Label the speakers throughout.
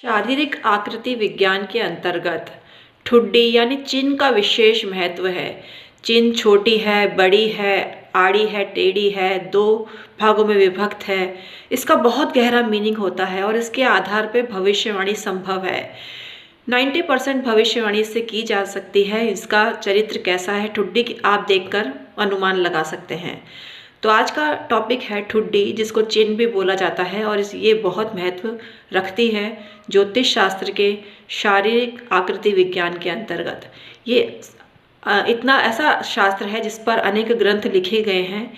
Speaker 1: शारीरिक आकृति विज्ञान के अंतर्गत ठुड्डी यानी चिन्ह का विशेष महत्व है। चिन्ह छोटी है, बड़ी है, आड़ी है, टेढ़ी है, दो भागों में विभक्त है। इसका बहुत गहरा मीनिंग होता है और इसके आधार पर भविष्यवाणी संभव है। 90% भविष्यवाणी इससे की जा सकती है। इसका चरित्र कैसा है ठुड्डी की आप देखकर अनुमान लगा सकते हैं। तो आज का टॉपिक है ठुड्डी, जिसको चिन्ह भी बोला जाता है और ये बहुत महत्व रखती है ज्योतिष शास्त्र के शारीरिक आकृति विज्ञान के अंतर्गत। ये इतना ऐसा शास्त्र है जिस पर अनेक ग्रंथ लिखे गए हैं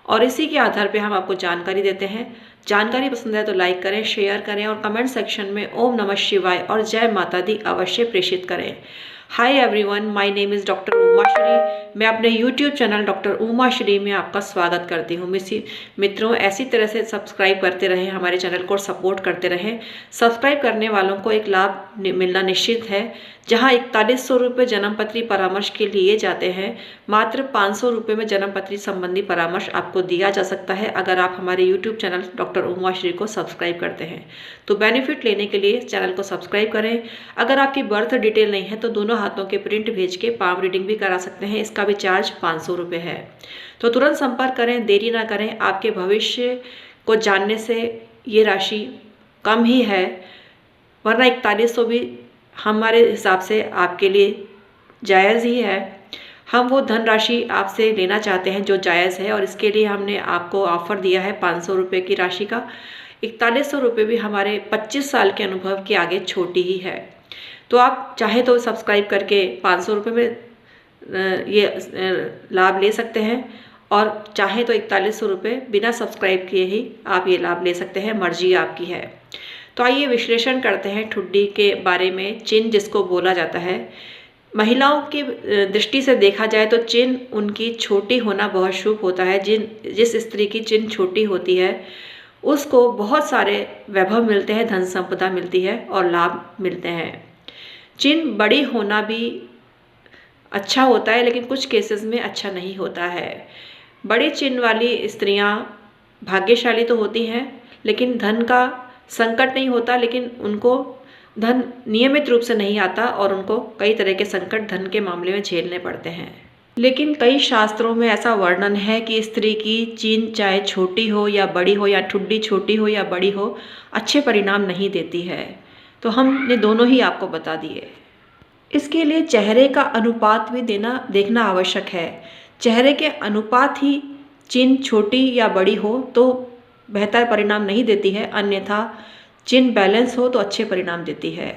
Speaker 1: और इसी के आधार पे हम आपको जानकारी देते हैं। जानकारी पसंद है तो लाइक करें, शेयर करें और कमेंट सेक्शन में ओम नमः शिवाय और जय माता दी अवश्य प्रेषित करें। Hi everyone, my name is doctor Uma Shri. मैं अपने YouTube channel doctor Uma Shri में आपका स्वागत करती हूँ। मित्रों, ऐसी तरह से सब्सक्राइब करते रहें, हमारे चैनल को सपोर्ट करते रहें। सब्सक्राइब करने वालों को एक लाभ मिलना निश्चित है। जहाँ 4100 रुपये जन्मपत्री परामर्श के लिए जाते हैं, मात्र 500 रुपये में जन्मपत्री संबंधी परामर्श आपको दिया जा सकता है अगर आप हमारे YouTube channel doctor Uma Shri को सब्सक्राइब करते हैं। तो बेनिफिट लेने के लिए चैनल को सब्सक्राइब करें। अगर आपकी बर्थ डिटेल नहीं है तो दोनों हाथों के प्रिंट भेज के पाम रीडिंग भी करा सकते हैं। इसका भी चार्ज 500 रुपये है। तो तुरंत संपर्क करें, देरी ना करें। आपके भविष्य को जानने से ये राशि कम ही है, वरना 4100 भी हमारे हिसाब से आपके लिए जायज़ ही है। हम वो धनराशि आपसे लेना चाहते हैं जो जायज़ है और इसके लिए हमने आपको ऑफ़र दिया है 500 रुपये की राशि का। 4100 रुपये भी हमारे 25 साल के अनुभव के आगे छोटी ही है। तो आप चाहे तो सब्सक्राइब करके 500 रुपये में ये लाभ ले सकते हैं और चाहे तो 4100 रुपये बिना सब्सक्राइब किए ही आप ये लाभ ले सकते हैं। मर्जी आपकी है। तो आइए विश्लेषण करते हैं ठुड्डी के बारे में। चिन्ह जिसको बोला जाता है, महिलाओं की दृष्टि से देखा जाए तो चिन्ह उनकी छोटी होना बहुत शुभ होता है। जिस स्त्री की चिन्ह छोटी होती है उसको बहुत सारे वैभव मिलते हैं, धन संपदा मिलती है और लाभ मिलते हैं। चिन्ह बड़ी होना भी अच्छा होता है, लेकिन कुछ केसेस में अच्छा नहीं होता है। बड़े चिन्ह वाली स्त्रियां भाग्यशाली तो होती हैं, लेकिन धन का संकट नहीं होता, लेकिन उनको धन नियमित रूप से नहीं आता और उनको कई तरह के संकट धन के मामले में झेलने पड़ते हैं। लेकिन कई शास्त्रों में ऐसा वर्णन है कि स्त्री की चिन्ह चाहे छोटी हो या बड़ी हो, या ठुड्डी छोटी हो या बड़ी हो, अच्छे परिणाम नहीं देती है। तो हमने दोनों ही आपको बता दिए। इसके लिए चेहरे का अनुपात भी देखना आवश्यक है। चेहरे के अनुपात ही चिन्ह छोटी या बड़ी हो तो बेहतर परिणाम नहीं देती है, अन्यथा चिन्ह बैलेंस हो तो अच्छे परिणाम देती है।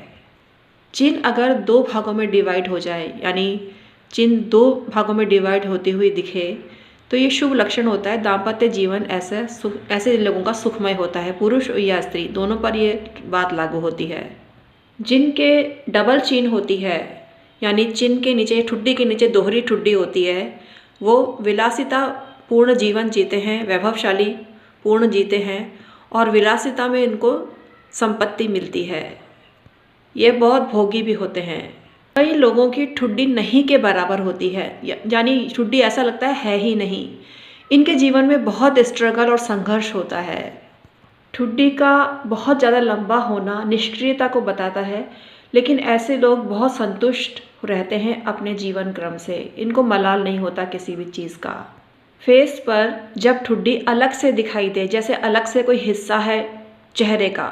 Speaker 1: चिन्ह अगर दो भागों में डिवाइड हो जाए, यानी चिन्ह दो भागों में डिवाइड होती हुई दिखे, तो ये शुभ लक्षण होता है। दाम्पत्य जीवन ऐसे लोगों का सुखमय होता है। पुरुष या स्त्री दोनों पर ये बात लागू होती है। जिनके डबल चिन्ह होती है, यानी चिन्ह के नीचे, ठुड्डी के नीचे दोहरी ठुड्डी होती है, वो विलासिता पूर्ण जीवन जीते हैं, वैभवशाली पूर्ण जीते हैं और विलासिता में इनको संपत्ति मिलती है। ये बहुत भोगी भी होते हैं। कई लोगों की ठुड्डी नहीं के बराबर होती है, यानी ठुड्डी ऐसा लगता है ही नहीं। इनके जीवन में बहुत स्ट्रगल और संघर्ष होता है। ठुड्डी का बहुत ज़्यादा लंबा होना निष्क्रियता को बताता है, लेकिन ऐसे लोग बहुत संतुष्ट रहते हैं अपने जीवन क्रम से। इनको मलाल नहीं होता किसी भी चीज़ का। फेस पर जब ठुड्डी अलग से दिखाई दे, जैसे अलग से कोई हिस्सा है चेहरे का,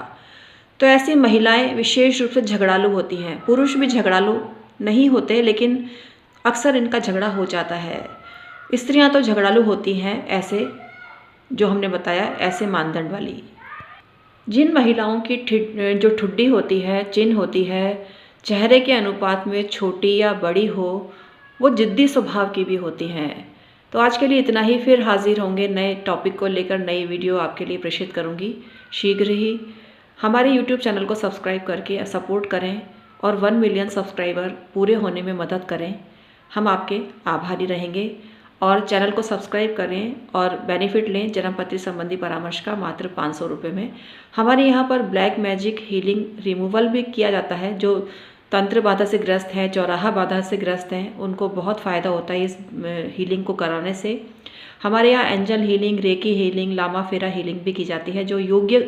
Speaker 1: तो ऐसी महिलाएं विशेष रूप से झगड़ालू होती हैं। पुरुष भी झगड़ालू नहीं होते, लेकिन अक्सर इनका झगड़ा हो जाता है। स्त्रियां तो झगड़ालू होती हैं, ऐसे जो हमने बताया, ऐसे मानदंड वाली। जिन महिलाओं की जो ठुड्डी होती है, चिन्ह होती है, चेहरे के अनुपात में छोटी या बड़ी हो, वो जिद्दी स्वभाव की भी होती हैं। तो आज के लिए इतना ही। फिर हाजिर होंगे नए टॉपिक को लेकर। नई वीडियो आपके लिए प्रेषित करूंगी शीघ्र ही। हमारे यूट्यूब चैनल को सब्सक्राइब करके सपोर्ट करें और 1 मिलियन सब्सक्राइबर पूरे होने में मदद करें। हम आपके आभारी रहेंगे। और चैनल को सब्सक्राइब करें और बेनिफिट लें जन्मपत्री संबंधी परामर्श का मात्र 500 रुपये में। हमारे यहाँ पर ब्लैक मैजिक हीलिंग रिमूवल भी किया जाता है। जो तंत्र बाधा से ग्रस्त हैं, चौराहा बाधा से ग्रस्त हैं, उनको बहुत फ़ायदा होता है इस हीलिंग को कराने से। हमारे यहाँ एंजल हीलिंग, रेकी हीलिंग, लामा फेरा हीलिंग भी की जाती है। जो योग्य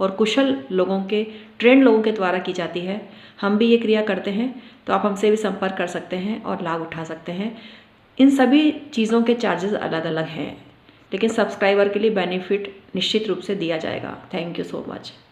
Speaker 1: और कुशल लोगों के, ट्रेंड लोगों के द्वारा की जाती है। हम भी ये क्रिया करते हैं, तो आप हमसे भी संपर्क कर सकते हैं और लाभ उठा सकते हैं। इन सभी चीज़ों के चार्जेस अलग अलग हैं, लेकिन सब्सक्राइबर के लिए बेनिफिट निश्चित रूप से दिया जाएगा। Thank you so much.